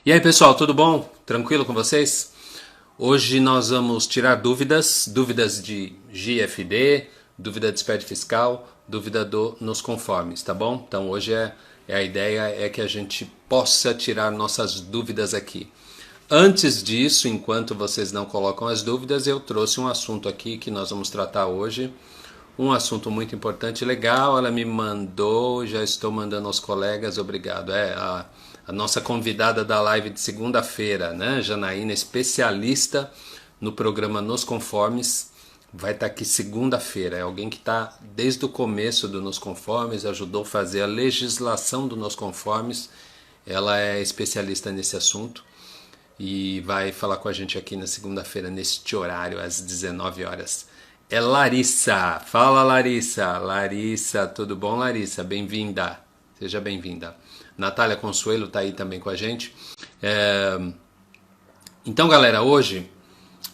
E aí pessoal, tudo bom? Tranquilo com vocês? Hoje nós vamos tirar dúvidas de GFD, dúvida de SPED fiscal, dúvida do nos conformes, tá bom? Então hoje a ideia é que a gente possa tirar nossas dúvidas aqui. Antes disso, enquanto vocês não colocam as dúvidas, eu trouxe um assunto aqui que nós vamos tratar hoje. Um assunto muito importante, legal, ela me mandou, já estou mandando aos colegas, obrigado. A nossa convidada da live de segunda-feira, né, Janaína, especialista no programa Nos Conformes, vai estar aqui segunda-feira. É alguém que está desde o começo do Nos Conformes, ajudou a fazer a legislação do Nos Conformes. Ela é especialista nesse assunto e vai falar com a gente aqui na segunda-feira, neste horário, às 19 horas. É Larissa. Fala, Larissa. Larissa, tudo bom, Larissa? Bem-vinda. Seja bem-vinda. Natália Consuelo está aí também com a gente. Então, galera, hoje,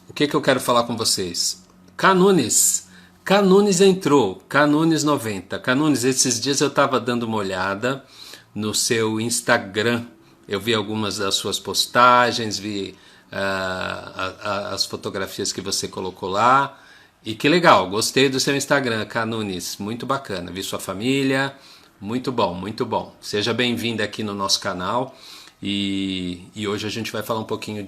o que eu quero falar com vocês? Canunes. Canunes entrou. Canunes 90. Canunes, esses dias eu estava dando uma olhada no seu Instagram. Eu vi algumas das suas postagens, vi as fotografias que você colocou lá. E que legal, gostei do seu Instagram, Canunes, muito bacana, vi sua família, muito bom, muito bom. Seja bem-vinda aqui no nosso canal e hoje a gente vai falar um pouquinho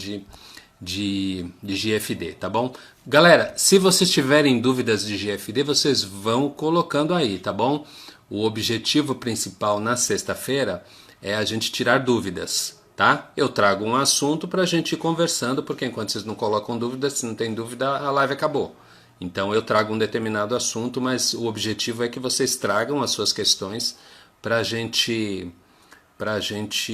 de GFD, tá bom? Galera, se vocês tiverem dúvidas de GFD, vocês vão colocando aí, tá bom? O objetivo principal na sexta-feira é a gente tirar dúvidas, tá? Eu trago um assunto para a gente ir conversando, porque enquanto vocês não colocam dúvidas, se não tem dúvida, a live acabou. Então eu trago um determinado assunto, mas o objetivo é que vocês tragam as suas questões para a gente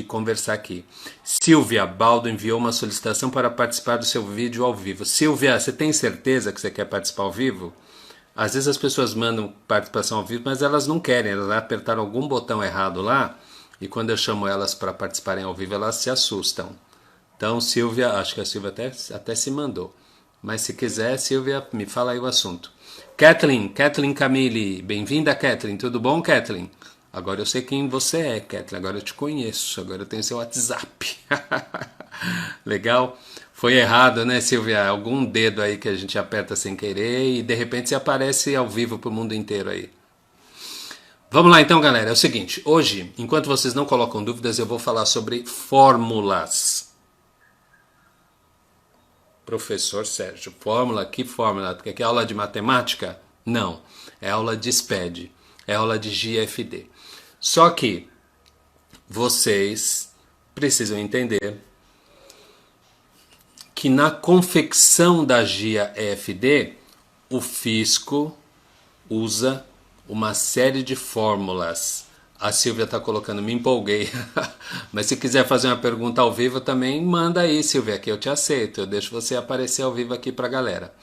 conversar aqui. Silvia Baldo enviou uma solicitação para participar do seu vídeo ao vivo. Silvia, você tem certeza que você quer participar ao vivo? Às vezes as pessoas mandam participação ao vivo, mas elas não querem, elas apertaram algum botão errado lá e quando eu chamo elas para participarem ao vivo, elas se assustam. Então, Silvia, acho que a Silvia até se mandou. Mas se quiser, Silvia, me fala aí o assunto. Kathleen Camille, bem-vinda, Kathleen. Tudo bom, Kathleen? Agora eu sei quem você é, Kathleen. Agora eu te conheço. Agora eu tenho seu WhatsApp. Legal? Foi errado, né, Silvia? Algum dedo aí que a gente aperta sem querer e de repente você aparece ao vivo para o mundo inteiro aí. Vamos lá então, galera. É o seguinte. Hoje, enquanto vocês não colocam dúvidas, eu vou falar sobre fórmulas. Professor Sérgio, fórmula? Que fórmula? Porque é aula de matemática? Não, é aula de SPED, é aula de GFD. Só que vocês precisam entender que na confecção da GFD, o fisco usa uma série de fórmulas. A Silvia está colocando, me empolguei. Mas se quiser fazer uma pergunta ao vivo também, manda aí, Silvia, que eu te aceito. Eu deixo você aparecer ao vivo aqui para a galera.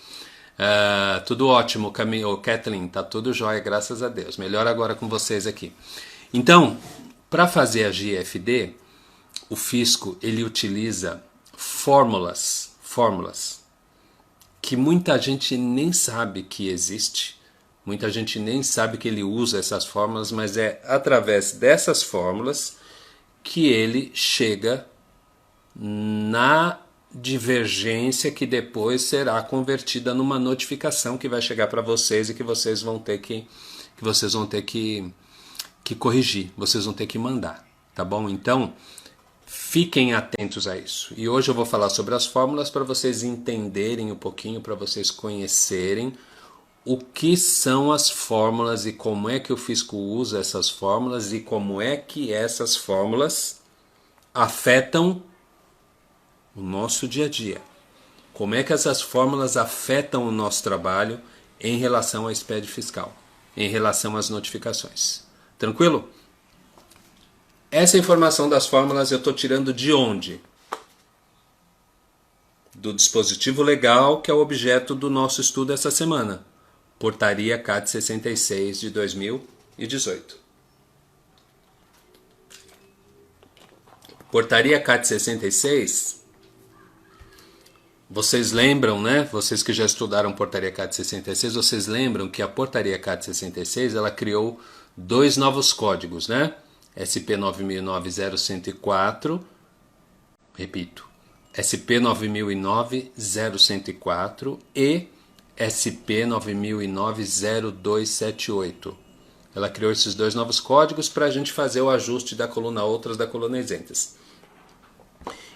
Tudo ótimo, Kathleen, tá tudo jóia, graças a Deus. Melhor agora com vocês aqui. Então, para fazer a GFD, o fisco ele utiliza fórmulas que muita gente nem sabe que existe. Muita gente nem sabe que ele usa essas fórmulas, mas é através dessas fórmulas que ele chega na divergência que depois será convertida numa notificação que vai chegar para vocês e que vocês vão ter que corrigir, vocês vão ter que mandar, tá bom? Então, fiquem atentos a isso. E hoje eu vou falar sobre as fórmulas para vocês entenderem um pouquinho, para vocês conhecerem o que são as fórmulas e como é que o fisco usa essas fórmulas e como é que essas fórmulas afetam o nosso dia a dia. Como é que essas fórmulas afetam o nosso trabalho em relação à SPED fiscal, em relação às notificações. Tranquilo? Essa informação das fórmulas eu estou tirando de onde? Do dispositivo legal que é o objeto do nosso estudo essa semana. Portaria CAT 66 de 2018. Portaria CAT 66, vocês lembram, né? Vocês que já estudaram Portaria CAT 66, vocês lembram que a Portaria CAT 66 ela criou dois novos códigos, né? SP 9090-104 Repito, SP 9009-0104 e SP 9009-0278. Ela criou esses dois novos códigos para a gente fazer o ajuste da coluna outras da coluna isentas.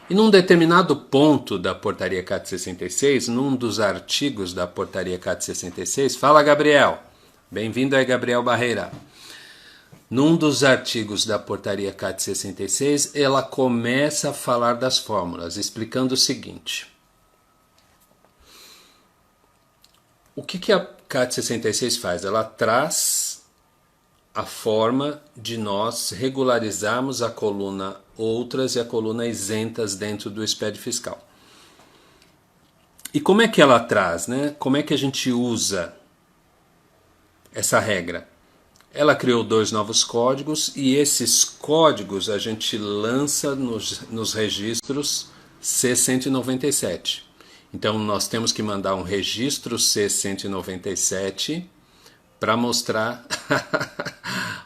E num determinado ponto da portaria CAT 66, num dos artigos da portaria CAT 66, fala Gabriel, bem-vindo aí Gabriel Barreira. Num dos artigos da portaria CAT 66, ela começa a falar das fórmulas, explicando o seguinte. O que a CAT 66 faz? Ela traz a forma de nós regularizarmos a coluna outras e a coluna isentas dentro do SPED fiscal. E como é que ela traz, né? Como é que a gente usa essa regra? Ela criou dois novos códigos e esses códigos a gente lança nos registros C197. Então nós temos que mandar um registro C197 para mostrar.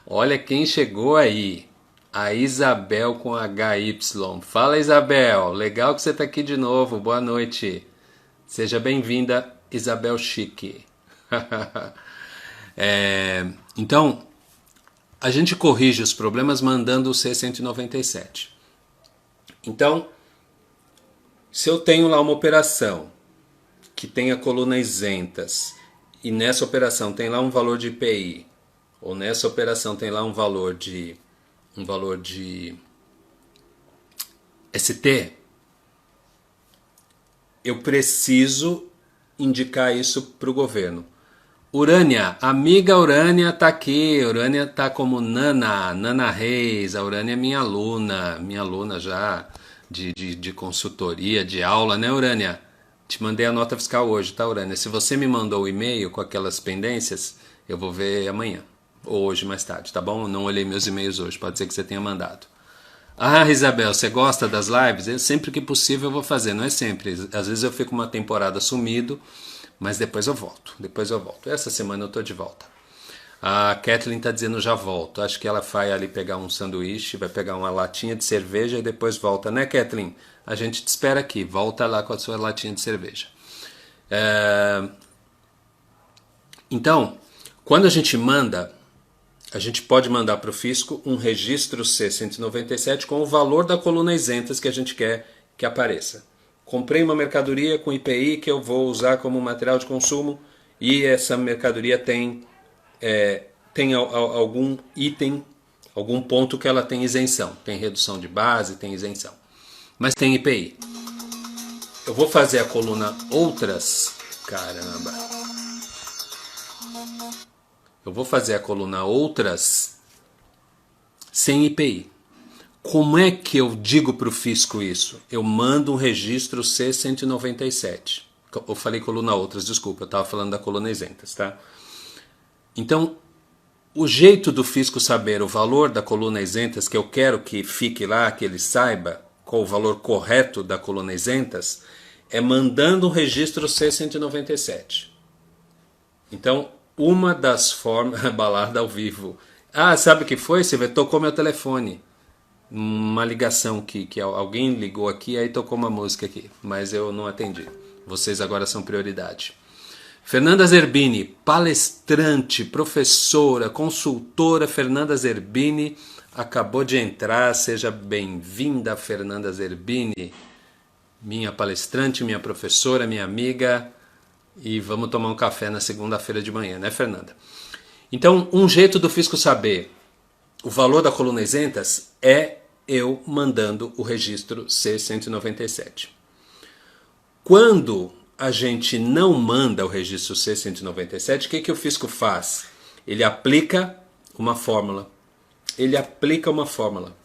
Olha quem chegou aí. A Isabel com HY. Fala Isabel, legal que você está aqui de novo. Boa noite. Seja bem-vinda, Isabel Chique. Então, a gente corrige os problemas mandando o C197. Então, se eu tenho lá uma operação que tem a coluna isentas e nessa operação tem lá um valor de IPI, ou nessa operação tem lá um valor de ST, eu preciso indicar isso para o governo. Urânia, amiga Urânia tá aqui, Urânia tá como Nana Reis, a Urânia é minha aluna já de consultoria, de aula, né Urânia? Te mandei a nota fiscal hoje, tá Urânia? Se você me mandou o e-mail com aquelas pendências, eu vou ver amanhã, ou hoje mais tarde, tá bom? Eu não olhei meus e-mails hoje, pode ser que você tenha mandado. Ah, Isabel, você gosta das lives? Sempre que possível eu vou fazer, não é sempre. Às vezes eu fico uma temporada sumido, mas depois eu volto. Essa semana eu tô de volta. A Kathleen tá dizendo já volto. Acho que ela vai ali pegar um sanduíche, vai pegar uma latinha de cerveja e depois volta, né, Kathleen? A gente te espera aqui. Volta lá com a sua latinha de cerveja. Então, quando a gente manda, a gente pode mandar para o fisco um registro C197 com o valor da coluna isentas que a gente quer que apareça. Comprei uma mercadoria com IPI que eu vou usar como material de consumo e essa mercadoria tem algum item, algum ponto que ela tem isenção. Tem redução de base, tem isenção. Mas tem IPI. Eu vou fazer a coluna outras. Caramba. Eu vou fazer a coluna outras sem IPI. Como é que eu digo para o fisco isso? Eu mando um registro C197. Eu falei coluna outras, desculpa, eu estava falando da coluna isentas, tá? Então, o jeito do fisco saber o valor da coluna isentas, que eu quero que fique lá, que ele saiba qual o valor correto da coluna isentas, é mandando um registro C197. Então, uma das formas... Balada ao vivo. Ah, sabe o que foi, Silvia? Tocou meu telefone. Uma ligação que alguém ligou aqui, aí tocou uma música aqui, mas eu não atendi. Vocês agora são prioridade. Fernanda Zerbini, palestrante, professora, consultora Fernanda Zerbini, acabou de entrar. Seja bem-vinda, Fernanda Zerbini, minha palestrante, minha professora, minha amiga, e vamos tomar um café na segunda-feira de manhã, né, Fernanda? Então, um jeito do fisco saber o valor da coluna isentas é eu mandando o registro C197. Quando a gente não manda o registro C197, o que o fisco faz? Ele aplica uma fórmula. Ele aplica uma fórmula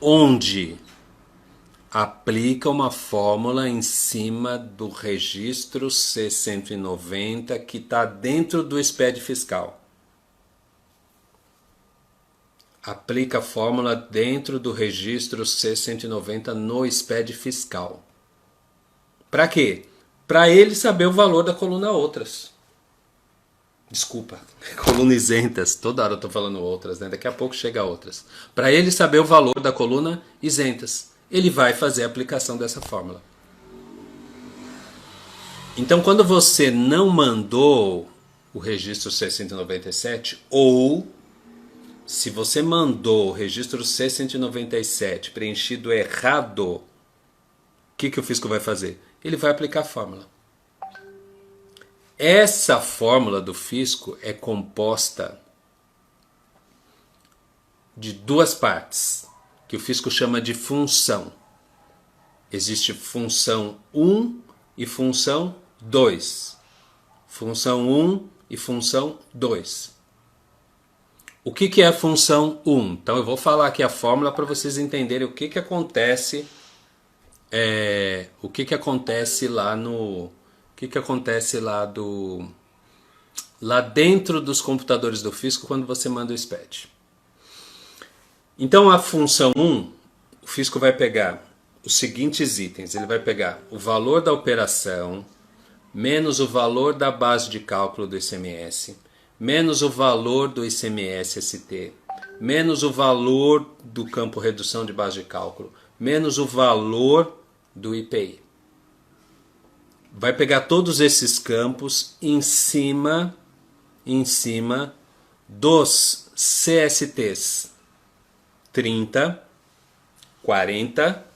onde? Aplica uma fórmula em cima do registro C190 que está dentro do SPED fiscal. Aplica a fórmula dentro do registro C190 no SPED fiscal. Para quê? Para ele saber o valor da coluna outras. Desculpa, coluna isentas. Toda hora eu estou falando outras, né? Daqui a pouco chega outras. Para ele saber o valor da coluna isentas, ele vai fazer a aplicação dessa fórmula. Então, quando você não mandou o registro C197, ou se você mandou o registro C197 preenchido errado, o que o fisco vai fazer? Ele vai aplicar a fórmula. Essa fórmula do fisco é composta de duas partes, que o fisco chama de função. Existe função 1 e função 2. Função 1 e função 2. O que é a função 1? Então eu vou falar aqui a fórmula para vocês entenderem o que acontece. O que acontece lá no... O que acontece lá dentro dos computadores do fisco quando você manda o SPED. Então a função 1, o fisco vai pegar os seguintes itens. Ele vai pegar o valor da operação, menos o valor da base de cálculo do ICMS, menos o valor do ICMS-ST, menos o valor do campo redução de base de cálculo, menos o valor do IPI. Vai pegar todos esses campos em cima dos CSTs 30, 40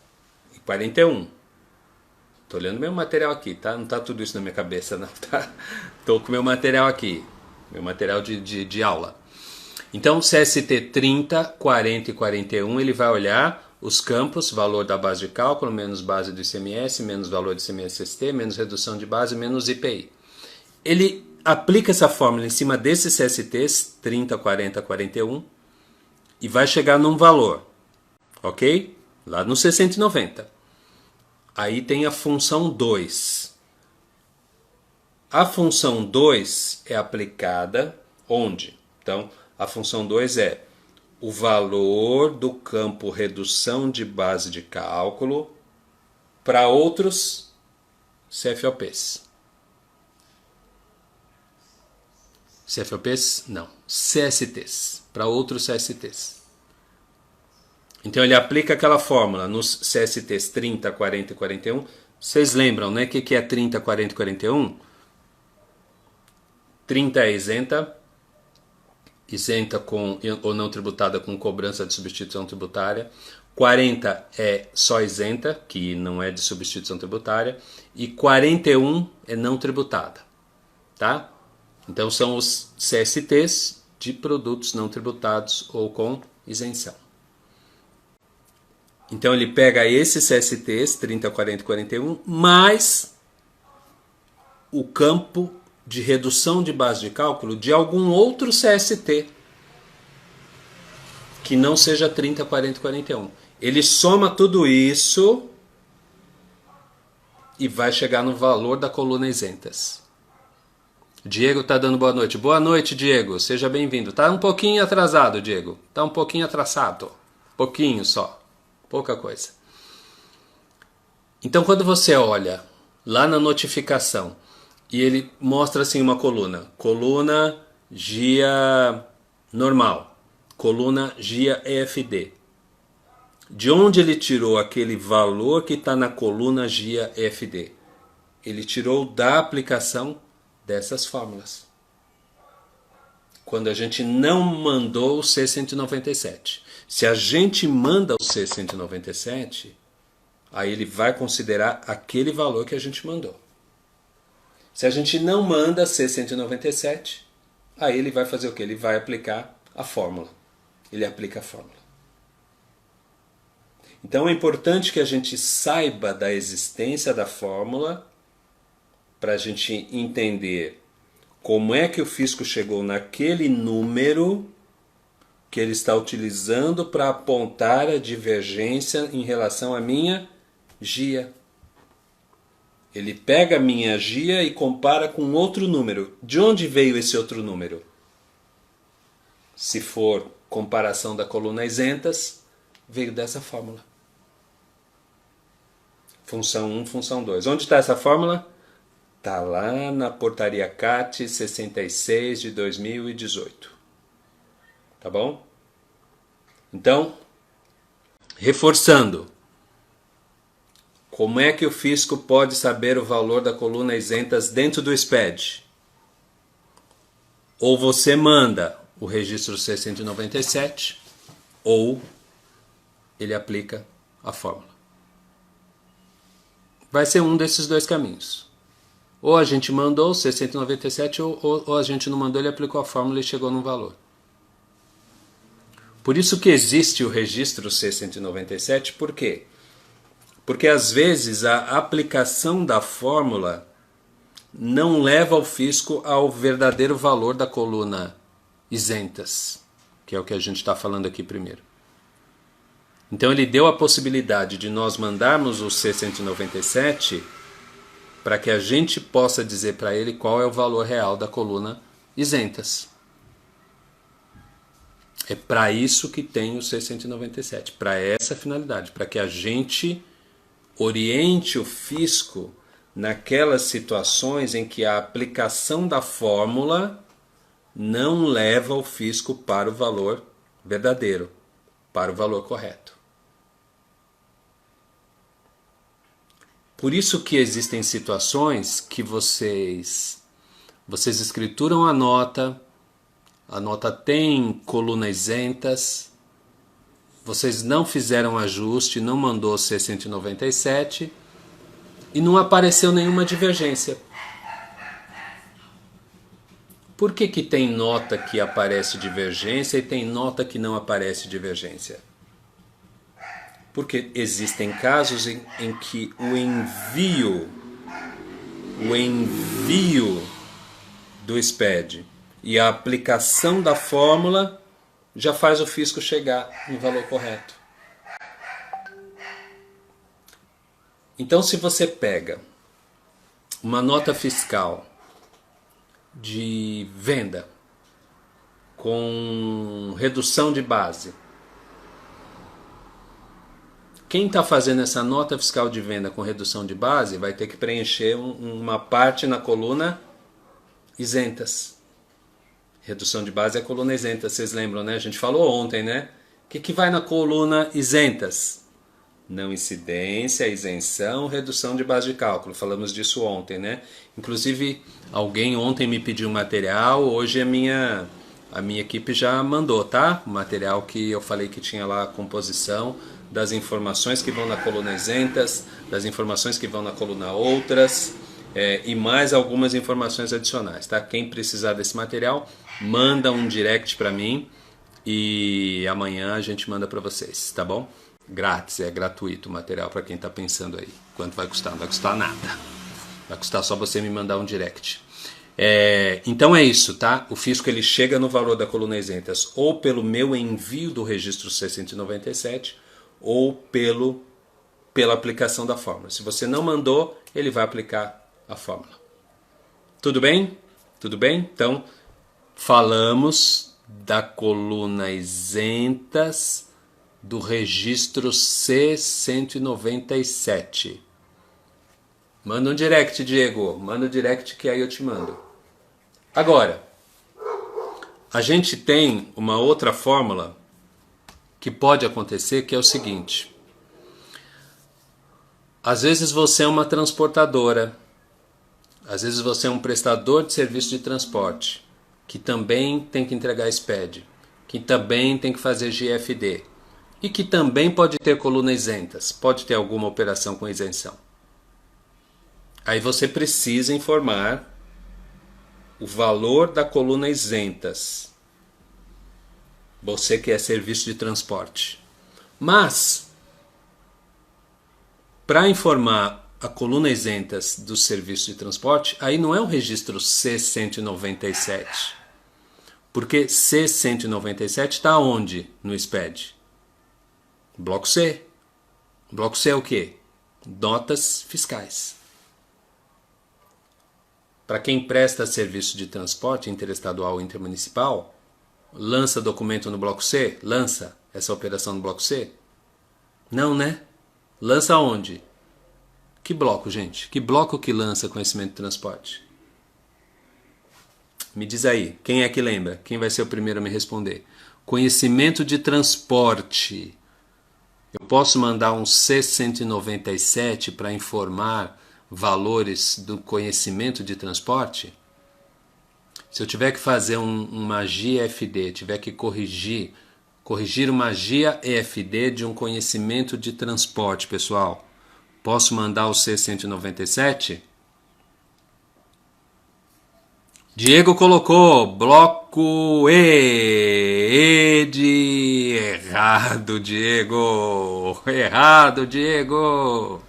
e 41. Estou olhando meu material aqui, tá? Não está tudo isso na minha cabeça, não, tá? Estou com meu material aqui, meu material de aula. Então, CST 30, 40 e 41, ele vai olhar os campos, valor da base de cálculo, menos base do ICMS, menos valor do ICMS-ST, menos redução de base, menos IPI. Ele aplica essa fórmula em cima desses CSTs, 30, 40, 41, e vai chegar num valor, ok? Lá no 690. Aí tem a função 2. A função 2 é aplicada onde? Então, a função 2 é o valor do campo redução de base de cálculo para outros CFOPs. CFOPs? Não. CSTs. Para outros CSTs. Então ele aplica aquela fórmula nos CSTs 30, 40 e 41. Vocês lembram, né? O que é 30, 40 e 41? 30 é isenta com, ou não tributada com cobrança de substituição tributária. 40 é só isenta, que não é de substituição tributária. E 41 é não tributada. Tá? Então são os CSTs de produtos não tributados ou com isenção. Então ele pega esses CSTs, 30, 40 e 41, mais o campo de redução de base de cálculo de algum outro CST que não seja 30, 40 e 41. Ele soma tudo isso e vai chegar no valor da coluna isentas. Diego está dando boa noite. Boa noite, Diego. Seja bem-vindo. Está um pouquinho atrasado, Diego. Está um pouquinho atrasado. Pouquinho só. Pouca coisa. Então, quando você olha lá na notificação e ele mostra assim uma coluna. Coluna GIA normal. Coluna GIA EFD. De onde ele tirou aquele valor que está na coluna GIA EFD? Ele tirou da aplicação dessas fórmulas. Quando a gente não mandou o C197. Se a gente manda o C197, aí ele vai considerar aquele valor que a gente mandou. Se a gente não manda C197, aí ele vai fazer o quê? Ele vai aplicar a fórmula. Ele aplica a fórmula. Então é importante que a gente saiba da existência da fórmula para a gente entender como é que o fisco chegou naquele número que ele está utilizando para apontar a divergência em relação à minha GIA. Ele pega a minha GIA e compara com outro número. De onde veio esse outro número? Se for comparação da coluna isentas, veio dessa fórmula. Função 1, função 2. Onde está essa fórmula? Tá lá na portaria CAT 66 de 2018. Tá bom? Então, reforçando. Como é que o fisco pode saber o valor da coluna isentas dentro do SPED? Ou você manda o registro C-197, ou ele aplica a fórmula. Vai ser um desses dois caminhos. Ou a gente mandou o C-197, ou a gente não mandou, ele aplicou a fórmula e chegou num valor. Por isso que existe o registro C-197, por quê? Porque às vezes a aplicação da fórmula não leva o fisco ao verdadeiro valor da coluna isentas, que é o que a gente está falando aqui primeiro. Então ele deu a possibilidade de nós mandarmos o C-197 para que a gente possa dizer para ele qual é o valor real da coluna isentas. É para isso que tem o C-197, para essa finalidade, para que a gente oriente o fisco naquelas situações em que a aplicação da fórmula não leva o fisco para o valor verdadeiro, para o valor correto. Por isso que existem situações que vocês escrituram a nota tem colunas isentas, vocês não fizeram ajuste, não mandou C-197 e não apareceu nenhuma divergência. Por que que tem nota que aparece divergência e tem nota que não aparece divergência? Porque existem casos em que o envio do SPED e a aplicação da fórmula já faz o fisco chegar no valor correto. Então, se você pega uma nota fiscal de venda com redução de base, quem está fazendo essa nota fiscal de venda com redução de base vai ter que preencher uma parte na coluna isentas. Redução de base é a coluna isentas, vocês lembram, né? A gente falou ontem, né? O que vai na coluna isentas? Não incidência, isenção, redução de base de cálculo. Falamos disso ontem, né? Inclusive, alguém ontem me pediu material, hoje a minha equipe já mandou, tá? O material que eu falei que tinha lá a composição das informações que vão na coluna isentas, das informações que vão na coluna outras, e mais algumas informações adicionais, tá? Quem precisar desse material, manda um direct para mim e amanhã a gente manda para vocês, tá bom? Grátis, é gratuito o material para quem está pensando aí. Quanto vai custar? Não vai custar nada. Vai custar só você me mandar um direct. Então é isso, tá? O fisco ele chega no valor da coluna isentas ou pelo meu envio do registro C-197 ou pela aplicação da fórmula. Se você não mandou, ele vai aplicar a fórmula. Tudo bem? Tudo bem? Então, falamos da coluna isentas do registro C-197. Manda um direct, Diego. Manda um direct que aí eu te mando. Agora, a gente tem uma outra fórmula que pode acontecer, que é o seguinte. Às vezes você é uma transportadora, às vezes você é um prestador de serviço de transporte, que também tem que entregar SPED, que também tem que fazer GFD, e que também pode ter coluna isentas, pode ter alguma operação com isenção. Aí você precisa informar o valor da coluna isentas. Você que é serviço de transporte. Mas, para informar a coluna isentas do serviço de transporte, aí não é um registro C-197. Porque C-197 está onde no SPED? Bloco C. Bloco C é o quê? Notas fiscais. Para quem presta serviço de transporte interestadual ou intermunicipal, lança documento no bloco C? Lança essa operação no bloco C? Não, né? Lança onde? Que bloco, gente? Que bloco que lança conhecimento de transporte? Me diz aí, quem é que lembra? Quem vai ser o primeiro a me responder? Conhecimento de transporte. Eu posso mandar um C197 para informar valores do conhecimento de transporte? Se eu tiver que fazer uma GIA-EFD, tiver que corrigir uma GIA-EFD de um conhecimento de transporte, pessoal, posso mandar o C197? Diego colocou bloco E de errado, Diego. Errado, Diego.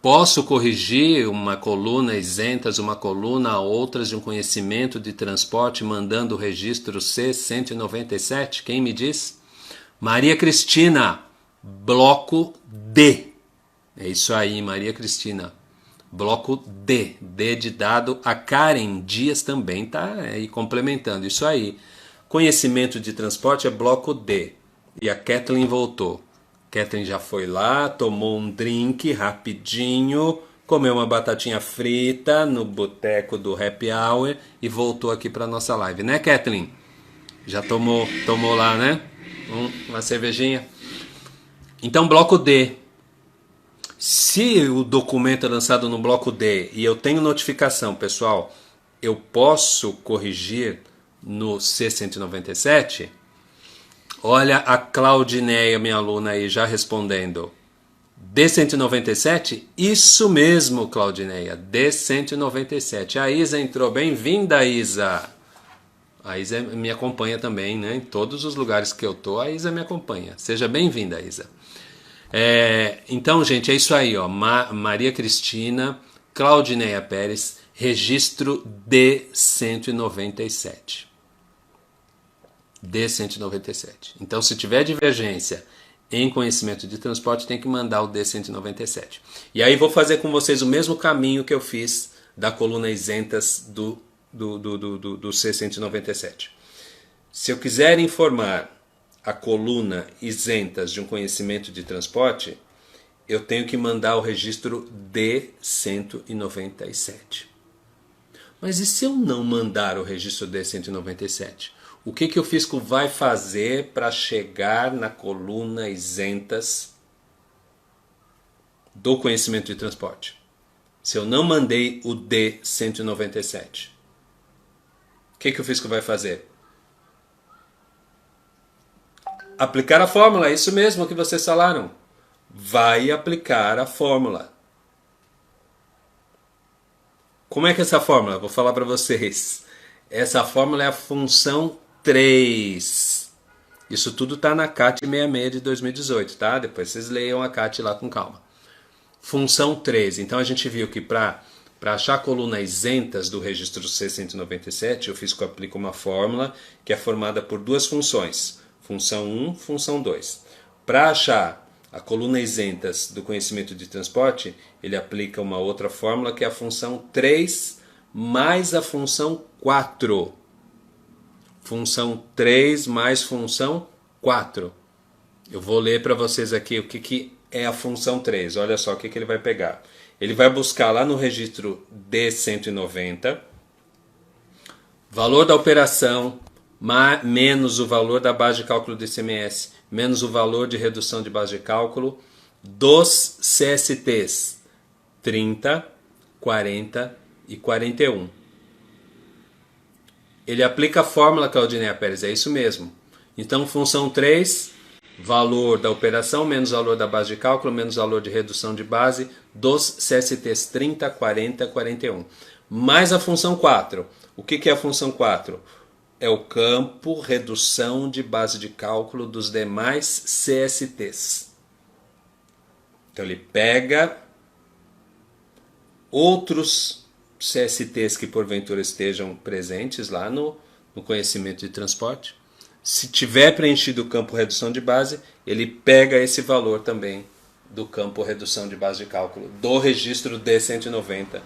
Posso corrigir uma coluna isentas, uma coluna outras de um conhecimento de transporte mandando o registro C197? Quem me diz? Maria Cristina, bloco D. É isso aí, Maria Cristina. Bloco D. D de dado. A Karen Dias também está aí complementando. Isso aí. Conhecimento de transporte é bloco D. E a Kathleen voltou. Kathleen já foi lá, tomou um drink rapidinho, comeu uma batatinha frita no boteco do Happy Hour e voltou aqui para nossa live, né, Kathleen? Já tomou lá, né? Uma cervejinha. Então, bloco D. Se o documento é lançado no bloco D e eu tenho notificação, pessoal, eu posso corrigir no C197? Olha a Claudineia, minha aluna aí, já respondendo. D197? Isso mesmo, Claudineia, D197. A Isa entrou, bem-vinda, Isa. A Isa me acompanha também, né? Em todos os lugares que eu tô, a Isa me acompanha. Seja bem-vinda, Isa. Então, gente, é isso aí, ó. Maria Cristina, Claudineia Pérez, registro D197. D197. Então, se tiver divergência em conhecimento de transporte, tem que mandar o D197. E aí vou fazer com vocês o mesmo caminho que eu fiz da coluna isentas do C197. Se eu quiser informar a coluna isentas de um conhecimento de transporte, eu tenho que mandar o registro D197. Mas e se eu não mandar o registro D197? O que o fisco vai fazer para chegar na coluna isentas do conhecimento de transporte? Se eu não mandei o D197, o que o fisco vai fazer? Aplicar a fórmula, é isso mesmo que vocês falaram. Vai aplicar a fórmula. Como é que é essa fórmula? Vou falar para vocês. Essa fórmula é a função 3. Isso tudo está na CAT 66 de 2018, tá? Depois vocês leiam a CAT lá com calma. Função 3. Então a gente viu que para achar colunas isentas do registro C197, o fisco aplica uma fórmula que é formada por duas funções. Função 1, função 2. Para achar a coluna isentas do conhecimento de transporte, ele aplica uma outra fórmula que é a função 3 mais a função 4. Função 3 mais função 4. Eu vou ler para vocês aqui o que é a função 3. Olha só o que ele vai pegar. Ele vai buscar lá no registro D190 valor da operação menos o valor da base de cálculo do ICMS, menos o valor de redução de base de cálculo dos CSTs 30, 40 e 41. Ele aplica a fórmula, Claudineia Pérez, é isso mesmo. Então, função 3, valor da operação menos valor da base de cálculo menos valor de redução de base dos CSTs 30, 40 e 41. Mais a função 4. O que é a função 4? É o campo redução de base de cálculo dos demais CSTs. Então ele pega outros CSTs que porventura estejam presentes lá no conhecimento de transporte. Se tiver preenchido o campo redução de base, ele pega esse valor também do campo redução de base de cálculo do registro D190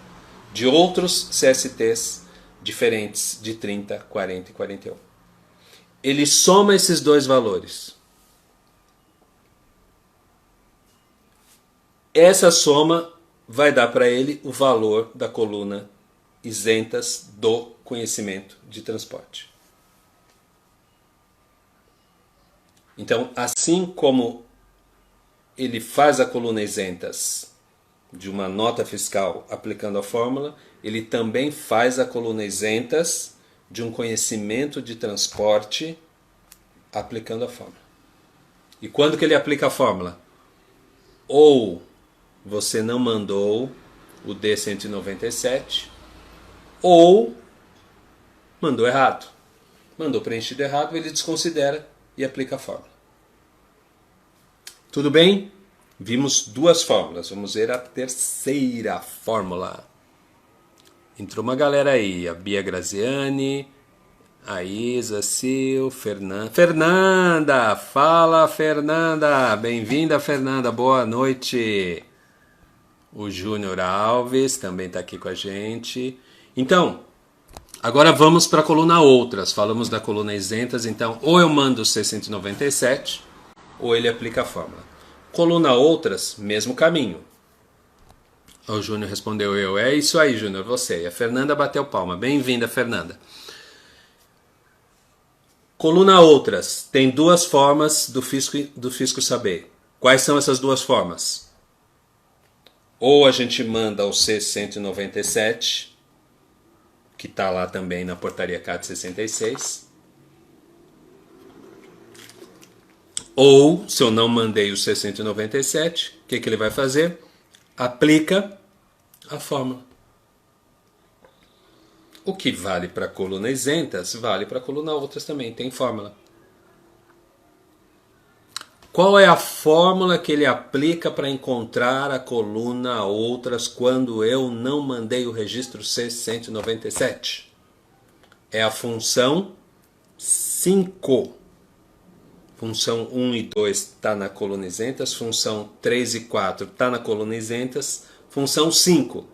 de outros CSTs diferentes de 30, 40 e 41. Ele soma esses dois valores. Essa soma vai dar para ele o valor da coluna isentas do conhecimento de transporte. Então, assim como ele faz a coluna isentas de uma nota fiscal aplicando a fórmula, ele também faz a coluna isentas de um conhecimento de transporte aplicando a fórmula. E quando que ele aplica a fórmula? Ou você não mandou o D197, ou mandou errado. Mandou preenchido errado, ele desconsidera e aplica a fórmula. Tudo bem? Vimos duas fórmulas. Vamos ver a terceira fórmula. Entrou uma galera aí. A Bia Graziani, a Isa, Sil, Fernanda. Fernanda! Fala, Fernanda! Bem-vinda, Fernanda. Boa noite. O Júnior Alves também está aqui com a gente. Então, agora vamos para a coluna outras. Falamos da coluna isentas, então ou eu mando o C197 ou ele aplica a fórmula. Coluna outras, mesmo caminho. O Júnior respondeu eu. É isso aí, Júnior, você. E a Fernanda bateu palma. Bem-vinda, Fernanda. Coluna outras. Tem duas formas do fisco saber. Quais são essas duas formas? Ou a gente manda o C197, que está lá também na portaria CAT 66. Ou, se eu não mandei o C197, o que ele vai fazer? Aplica a fórmula. O que vale para a coluna isentas, vale para a coluna outras também, tem fórmula. Qual é a fórmula que ele aplica para encontrar a coluna outras quando eu não mandei o registro C197? É a função 5. Função 1 e 2 está na coluna isentas, função 3 e 4 está na coluna isentas, função 5,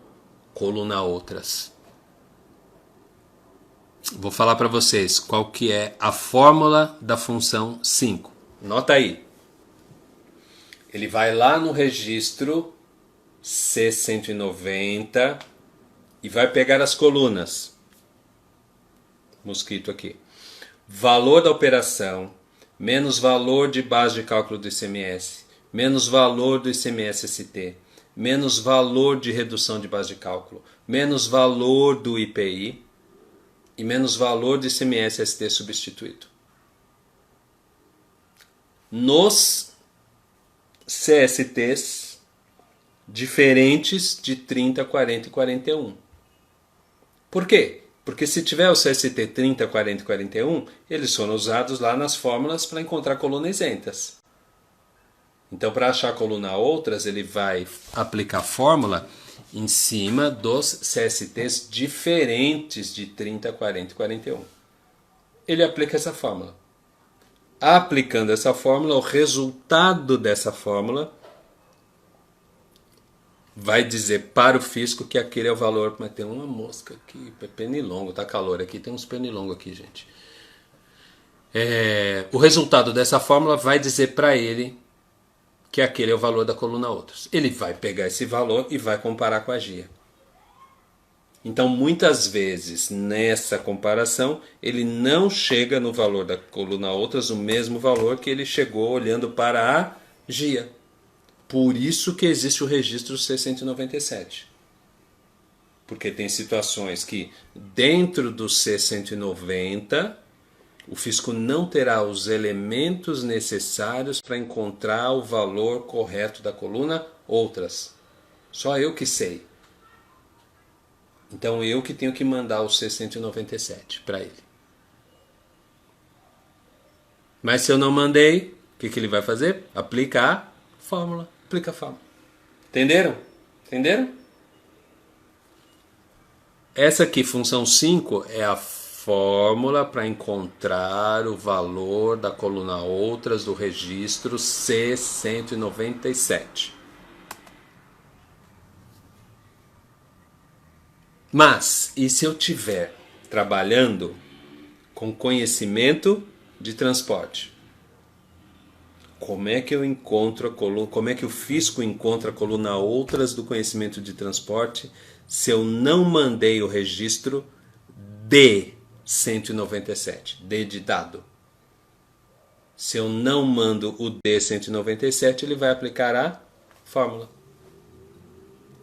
coluna outras. Vou falar para vocês qual que é a fórmula da função 5. Nota aí. Ele vai lá no registro C190 e vai pegar as colunas. Mosquito aqui. Valor da operação, menos valor de base de cálculo do ICMS, menos valor do ICMS-ST, menos valor de redução de base de cálculo, menos valor do IPI e menos valor do ICMS-ST substituído. Nos CSTs diferentes de 30, 40 e 41. Por quê? Porque se tiver o CST 30, 40 e 41, eles foram usados lá nas fórmulas para encontrar colunas isentas. Então, para achar a coluna outras, ele vai aplicar a fórmula em cima dos CSTs diferentes de 30, 40 e 41. Ele aplica essa fórmula. Aplicando essa fórmula, o resultado dessa fórmula vai dizer para o fisco que aquele é o valor. Mas tem uma mosca aqui, pernilongo, tá calor aqui, tem uns pernilongos aqui, gente. O resultado dessa fórmula vai dizer para ele que aquele é o valor da coluna outras. Ele vai pegar esse valor e vai comparar com a GIA. Então, muitas vezes, nessa comparação, ele não chega no valor da coluna outras o mesmo valor que ele chegou olhando para a GIA. Por isso que existe o registro C197. Porque tem situações que, dentro do C190, o fisco não terá os elementos necessários para encontrar o valor correto da coluna outras. Só eu que sei. Então eu que tenho que mandar o C197 para ele. Mas se eu não mandei, o que ele vai fazer? Aplica a fórmula. Aplica a fórmula. Entenderam? Entenderam? Essa aqui, função 5, é a fórmula para encontrar o valor da coluna outras do registro C197. Mas, e se eu estiver trabalhando com conhecimento de transporte? Como é que eu encontro a coluna, como é que o fisco encontra a coluna outras do conhecimento de transporte se eu não mandei o registro de 197, D de dado? Se eu não mando o D197, ele vai aplicar a fórmula.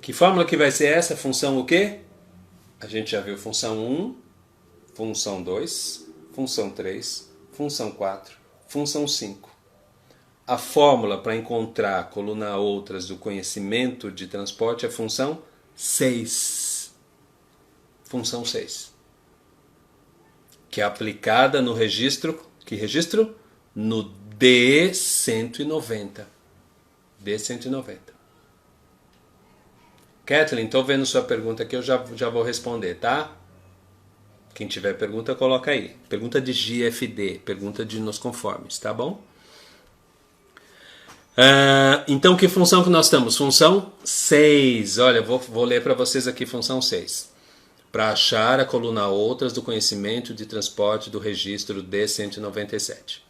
Que fórmula que vai ser essa? Função o quê? A gente já viu função 1, função 2, função 3, função 4, função 5. A fórmula para encontrar a coluna outras do conhecimento de transporte é função 6. Função 6. Que é aplicada no registro. Que registro? No D190. D190. Kathleen, estou vendo sua pergunta aqui, eu já vou responder, tá? Quem tiver pergunta, coloca aí. Pergunta de GFD, pergunta de nos conformes, tá bom? Então, que função que nós estamos? Função 6. Olha, vou ler para vocês aqui função 6. Para achar a coluna outras do conhecimento de transporte do registro D197.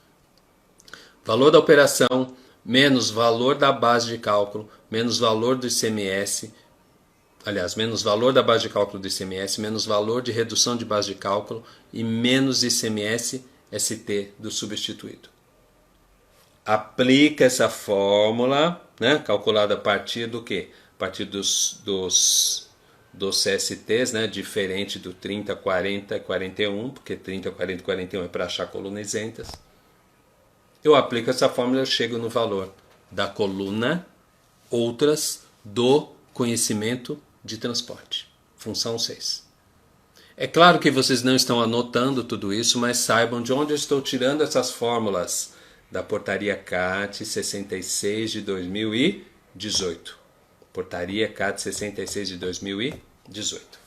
Valor da operação menos valor da base de cálculo, menos valor do ICMS, aliás, menos valor da base de cálculo do ICMS, menos valor de redução de base de cálculo e menos ICMS ST do substituído. Aplica essa fórmula, né, calculada a partir do quê? A partir dos CSTs, né, diferente do 30, 40 e 41, porque 30, 40 e 41 é para achar colunas isentas. Eu aplico essa fórmula e eu chego no valor da coluna outras do conhecimento de transporte. Função 6. É claro que vocês não estão anotando tudo isso, mas saibam de onde eu estou tirando essas fórmulas. Da portaria CAT 66 de 2018. Portaria CAT 66 de 2018.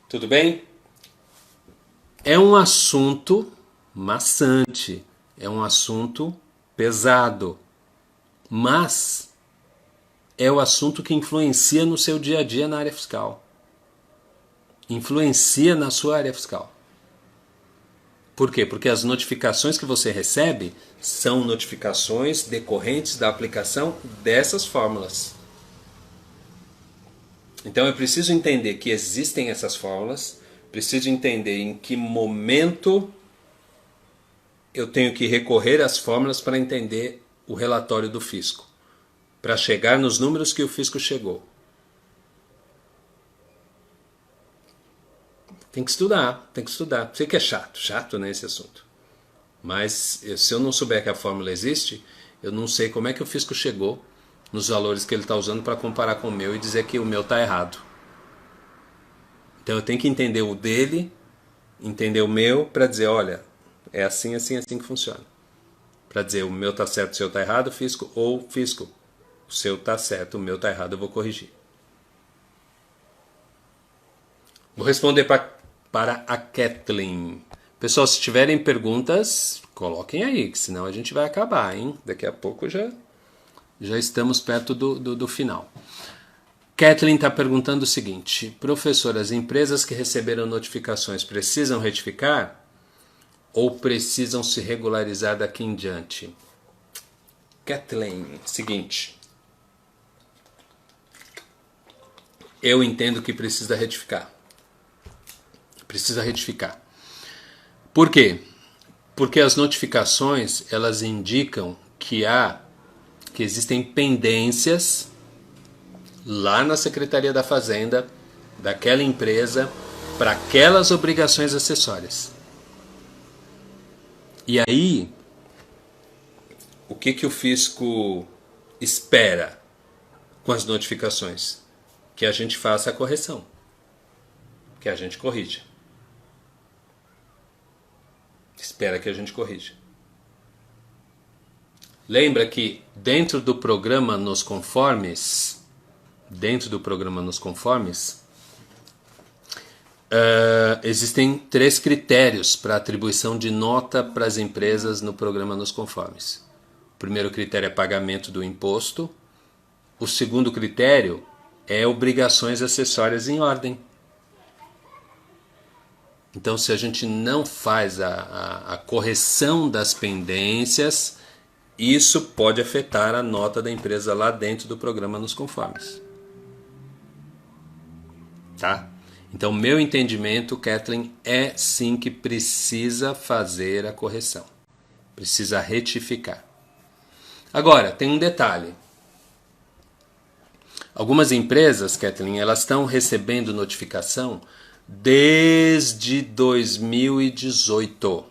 Tudo bem? É um assunto maçante, é um assunto pesado, mas é o assunto que influencia no seu dia a dia na área fiscal. Influencia na sua área fiscal. Por quê? Porque as notificações que você recebe são notificações decorrentes da aplicação dessas fórmulas. Então eu preciso entender que existem essas fórmulas, preciso entender em que momento eu tenho que recorrer às fórmulas para entender o relatório do fisco, para chegar nos números que o fisco chegou. Tem que estudar, tem que estudar. Sei que é chato, né, esse assunto. Mas se eu não souber que a fórmula existe, eu não sei como é que o fisco chegou nos valores que ele está usando para comparar com o meu e dizer que o meu está errado. Então eu tenho que entender o dele, entender o meu, para dizer, olha, é assim, assim, assim que funciona. Para dizer, o meu está certo, o seu está errado, fisco, ou fisco, o seu está certo, o meu está errado, eu vou corrigir. Vou responder para a Kathleen. Pessoal, se tiverem perguntas, coloquem aí, que senão a gente vai acabar, hein? Daqui a pouco já estamos perto do final. Kathleen está perguntando o seguinte: professor, as empresas que receberam notificações precisam retificar ou precisam se regularizar daqui em diante? Kathleen, seguinte. Eu entendo que precisa retificar. Precisa retificar. Por quê? Porque as notificações, elas indicam que existem pendências lá na Secretaria da Fazenda daquela empresa para aquelas obrigações acessórias. E aí, o que o fisco espera com as notificações? Que a gente faça a correção, que a gente corrija. Espera que a gente corrija. Lembra que dentro do programa Nos Conformes, existem 3 critérios para atribuição de nota para as empresas no programa Nos Conformes. O primeiro critério é pagamento do imposto. O segundo critério é obrigações acessórias em ordem. Então, se a gente não faz a correção das pendências, isso pode afetar a nota da empresa lá dentro do programa nos conformes. Tá? Então, meu entendimento, Kathleen, é sim que precisa fazer a correção. Precisa retificar. Agora, tem um detalhe. Algumas empresas, Kathleen, elas estão recebendo notificação desde 2018.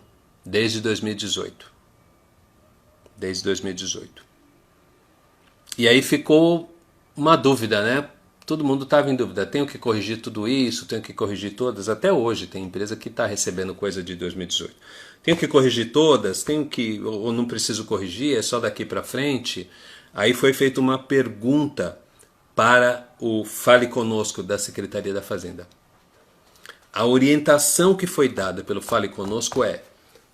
Desde 2018. Desde 2018. E aí ficou uma dúvida, né? Todo mundo estava em dúvida. Tenho que corrigir tudo isso? Tenho que corrigir todas? Até hoje tem empresa que está recebendo coisa de 2018. Tenho que corrigir todas? Tenho que, ou não preciso corrigir? É só daqui para frente? Aí foi feita uma pergunta para o Fale Conosco da Secretaria da Fazenda. A orientação que foi dada pelo Fale Conosco é: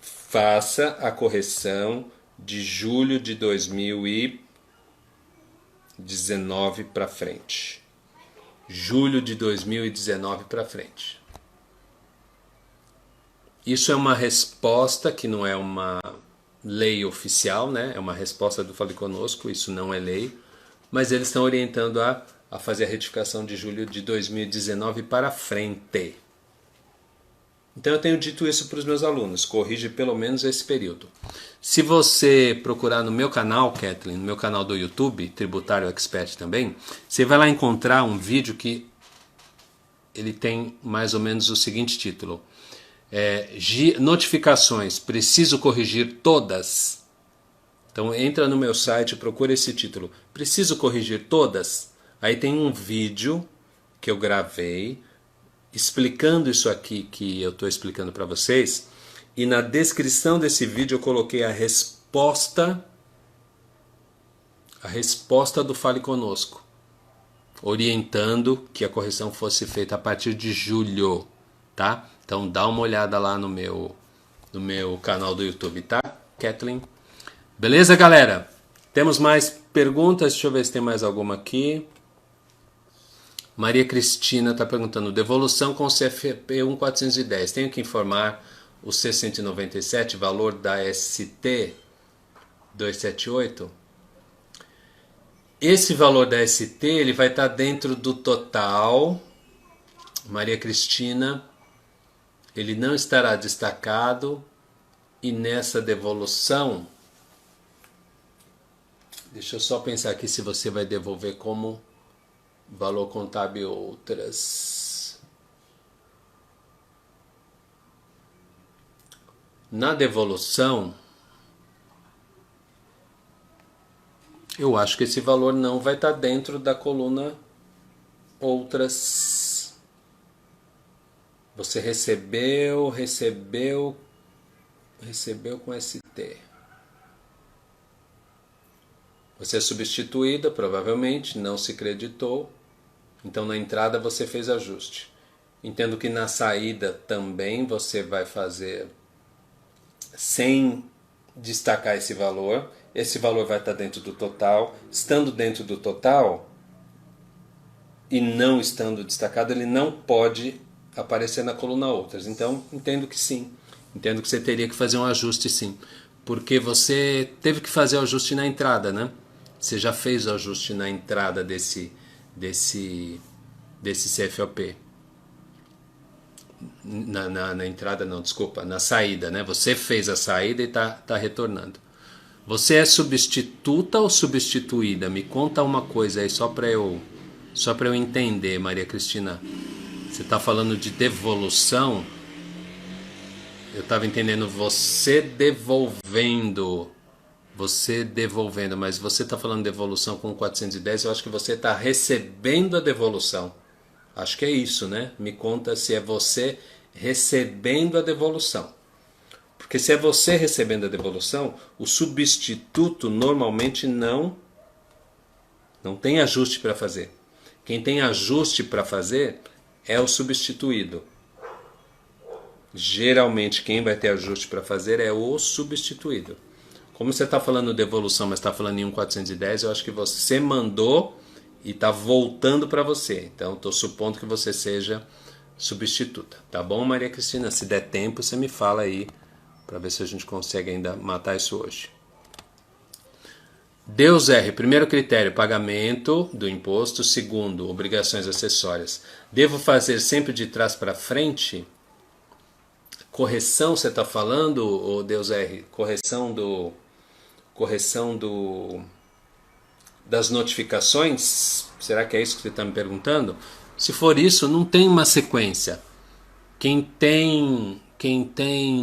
faça a correção de julho de 2019 para frente. Julho de 2019 para frente. Isso é uma resposta que não é uma lei oficial, né? É uma resposta do Fale Conosco, isso não é lei. Mas eles estão orientando a fazer a retificação de julho de 2019 para frente. Então eu tenho dito isso para os meus alunos, corrige pelo menos esse período. Se você procurar no meu canal, Kathleen, no meu canal do YouTube, Tributário Expert também, você vai lá encontrar um vídeo que ele tem mais ou menos o seguinte título. Notificações, preciso corrigir todas? Então entra no meu site e procura esse título. Preciso corrigir todas? Aí tem um vídeo que eu gravei explicando isso aqui que eu estou explicando para vocês. E na descrição desse vídeo eu coloquei a resposta do Fale Conosco, orientando que a correção fosse feita a partir de julho, tá? Então dá uma olhada lá no meu canal do YouTube, tá, Kathleen? Beleza, galera? Temos mais perguntas? Deixa eu ver se tem mais alguma aqui. Maria Cristina está perguntando: devolução com CFP 1410. Tenho que informar o C197, valor da ST 278? Esse valor da ST ele vai estar dentro do total, Maria Cristina. Ele não estará destacado. E nessa devolução, deixa eu só pensar aqui se você vai devolver como valor contábil outras. Na devolução, eu acho que esse valor não vai estar dentro da coluna outras. Você recebeu com ST. Você é substituída, provavelmente, não se creditou. Então na entrada você fez ajuste. Entendo que na saída também você vai fazer sem destacar esse valor. Esse valor vai estar dentro do total. Estando dentro do total e não estando destacado, ele não pode aparecer na coluna outras. Então entendo que sim. Entendo que você teria que fazer um ajuste sim. Porque você teve que fazer o ajuste na entrada, né? Você já fez o ajuste na entrada desse CFOP. Na entrada não, desculpa, na saída, né? Você fez a saída e tá retornando. Você é substituta ou substituída? Me conta uma coisa aí só para eu entender, Maria Cristina. Você está falando de devolução? Eu estava entendendo você devolvendo, mas você está falando de devolução com 410, eu acho que você está recebendo a devolução. Acho que é isso, né? Me conta se é você recebendo a devolução. Porque se é você recebendo a devolução, o substituto normalmente não tem ajuste para fazer. Quem tem ajuste para fazer é o substituído. Geralmente quem vai ter ajuste para fazer é o substituído. Como você está falando devolução, mas está falando em 1410, eu acho que você mandou e está voltando para você. Então estou supondo que você seja substituta. Tá bom, Maria Cristina? Se der tempo, você me fala aí para ver se a gente consegue ainda matar isso hoje. Deus R. Primeiro critério, pagamento do imposto. Segundo, obrigações acessórias. Devo fazer sempre de trás para frente? Correção, você está falando, ô Deus R? Correção das notificações? Será que é isso que você está me perguntando? Se for isso, não tem uma sequência. Quem tem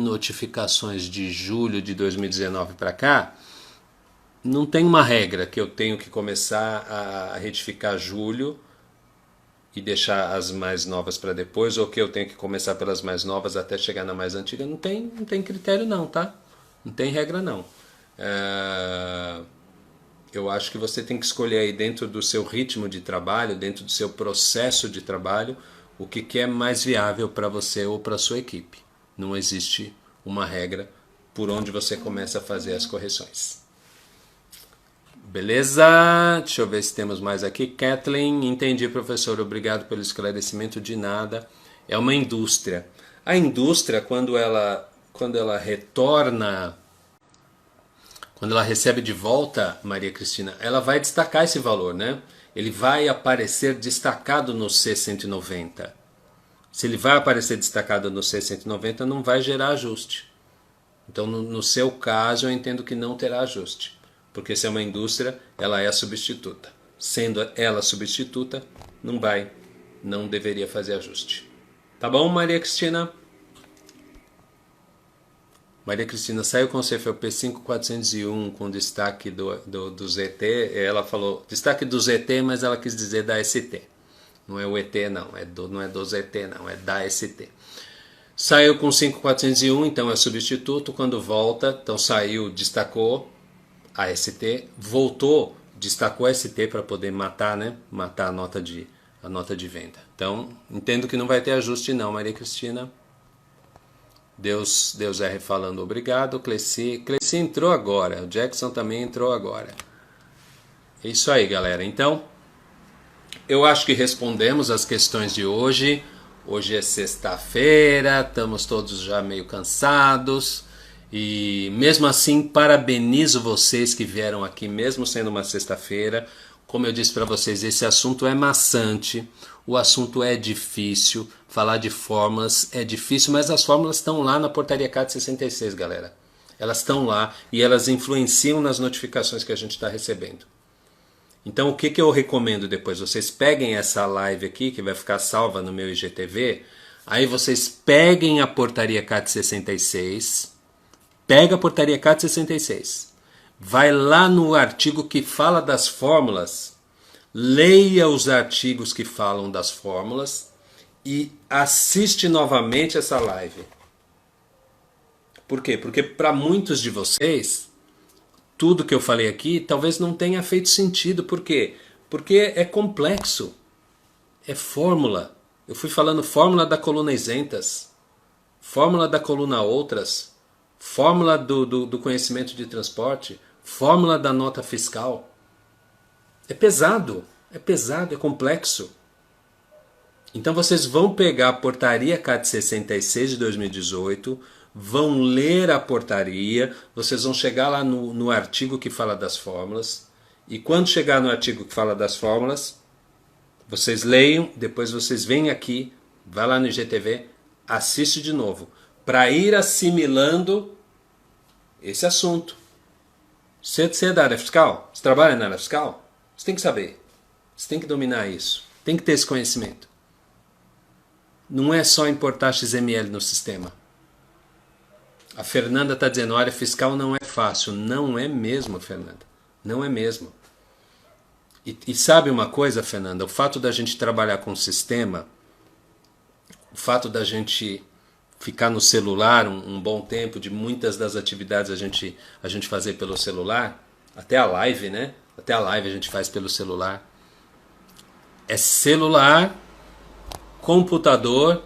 notificações de julho de 2019 para cá, não tem uma regra que eu tenho que começar a retificar julho e deixar as mais novas para depois, ou que eu tenho que começar pelas mais novas até chegar na mais antiga. Não tem critério não, tá? Não tem regra não. Eu acho que você tem que escolher aí dentro do seu ritmo de trabalho, dentro do seu processo de trabalho, o que é mais viável para você ou para a sua equipe. Não existe uma regra por onde você começa a fazer as correções. Beleza? Deixa eu ver se temos mais aqui. Kathleen, entendi, professor. Obrigado pelo esclarecimento. De nada. É uma indústria. A indústria, quando ela retorna, quando ela recebe de volta, Maria Cristina, ela vai destacar esse valor, né? Ele vai aparecer destacado no C190. Se ele vai aparecer destacado no C190, não vai gerar ajuste. Então, no seu caso, eu entendo que não terá ajuste. Porque se é uma indústria, ela é a substituta. Sendo ela substituta, não deveria fazer ajuste. Tá bom, Maria Cristina? Maria Cristina, saiu com o CFOP 5401 com destaque do ZT. Ela falou destaque do ZT, mas ela quis dizer da ST. Não é o ET não, não é do ZT não, é da ST. Saiu com 5401, então é substituto. Quando volta, então saiu, destacou a ST, voltou, destacou a ST para poder matar, né? Matar a nota de venda. Então, entendo que não vai ter ajuste não, Maria Cristina. Deus R falando obrigado. Cleci entrou agora, o Jackson também entrou agora. É isso aí, galera. Então, eu acho que respondemos as questões de hoje. Hoje é sexta-feira, estamos todos já meio cansados. E mesmo assim, parabenizo vocês que vieram aqui, mesmo sendo uma sexta-feira. Como eu disse para vocês, esse assunto é maçante, o assunto é difícil, falar de fórmulas é difícil, mas as fórmulas estão lá na portaria CAT 66, galera. Elas estão lá e elas influenciam nas notificações que a gente está recebendo. Então o que eu recomendo depois? Vocês peguem essa live aqui, que vai ficar salva no meu IGTV, aí vocês peguem a portaria CAT 66, pega a portaria CAT 66, vai lá no artigo que fala das fórmulas, leia os artigos que falam das fórmulas e assiste novamente essa live. Por quê? Porque para muitos de vocês, tudo que eu falei aqui talvez não tenha feito sentido. Por quê? Porque é complexo. É fórmula. Eu fui falando fórmula da coluna isentas, fórmula da coluna outras, fórmula do conhecimento de transporte, fórmula da nota fiscal. É pesado, é complexo. Então vocês vão pegar a portaria CAT 66 de 2018, vão ler a portaria, vocês vão chegar lá no artigo que fala das fórmulas, e quando chegar no artigo que fala das fórmulas, vocês leiam, depois vocês vêm aqui, vai lá no IGTV, assiste de novo, para ir assimilando esse assunto. Você é da área fiscal? Você trabalha na área fiscal? Você tem que saber. Você tem que dominar isso. Tem que ter esse conhecimento. Não é só importar XML no sistema. A Fernanda está dizendo, a área fiscal não é fácil. Não é mesmo, Fernanda. Não é mesmo. E sabe uma coisa, Fernanda? O fato da gente trabalhar com o sistema, o fato da gente ficar no celular um bom tempo, de muitas das atividades a gente fazer pelo celular, até a live, né? Até a live a gente faz pelo celular. É celular, computador,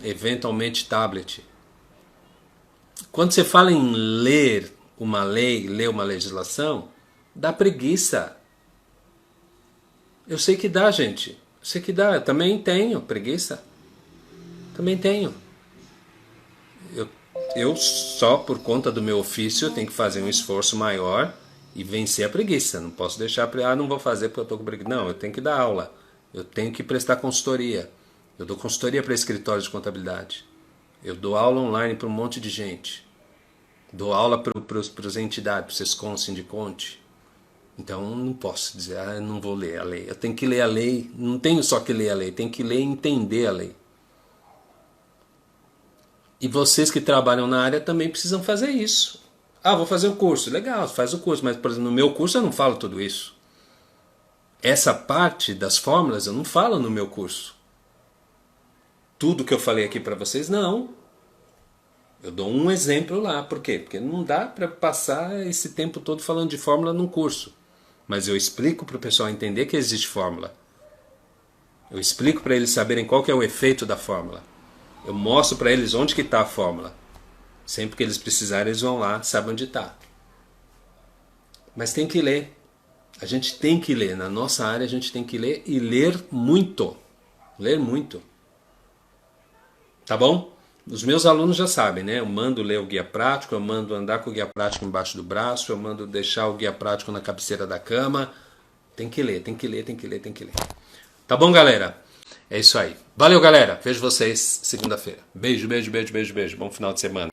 eventualmente tablet. Quando você fala em ler uma lei, ler uma legislação, dá preguiça. Eu sei que dá, gente. Eu sei que dá. Eu também tenho preguiça. Também tenho. Eu, eu só por conta do meu ofício tenho que fazer um esforço maior e vencer a preguiça. Não posso deixar, não vou fazer porque eu estou com preguiça. Não, eu tenho que dar aula. Eu tenho que prestar consultoria. Eu dou consultoria para escritórios de contabilidade. Eu dou aula online para um monte de gente. Dou aula para as entidades, para o Sescom, Sindiconte. Então não posso dizer, eu não vou ler a lei. Eu tenho que ler a lei, não tenho só que ler a lei, tenho que ler e entender a lei. E vocês que trabalham na área também precisam fazer isso. Ah, vou fazer o curso. Legal, faz o curso, mas por exemplo, no meu curso eu não falo tudo isso. Essa parte das fórmulas eu não falo no meu curso. Tudo que eu falei aqui para vocês, não. Eu dou um exemplo lá. Por quê? Porque não dá para passar esse tempo todo falando de fórmula num curso. Mas eu explico para o pessoal entender que existe fórmula. Eu explico para eles saberem qual que é o efeito da fórmula. Eu mostro para eles onde que está a fórmula. Sempre que eles precisarem, eles vão lá, sabem onde está. Mas tem que ler. A gente tem que ler. Na nossa área a gente tem que ler e ler muito. Ler muito. Tá bom? Os meus alunos já sabem, né? Eu mando ler o guia prático, eu mando andar com o guia prático embaixo do braço, eu mando deixar o guia prático na cabeceira da cama. Tem que ler, tem que ler, tem que ler, tem que ler. Tá bom, galera? É isso aí. Valeu, galera. Vejo vocês segunda-feira. Beijo, beijo, beijo, beijo, beijo. Bom final de semana.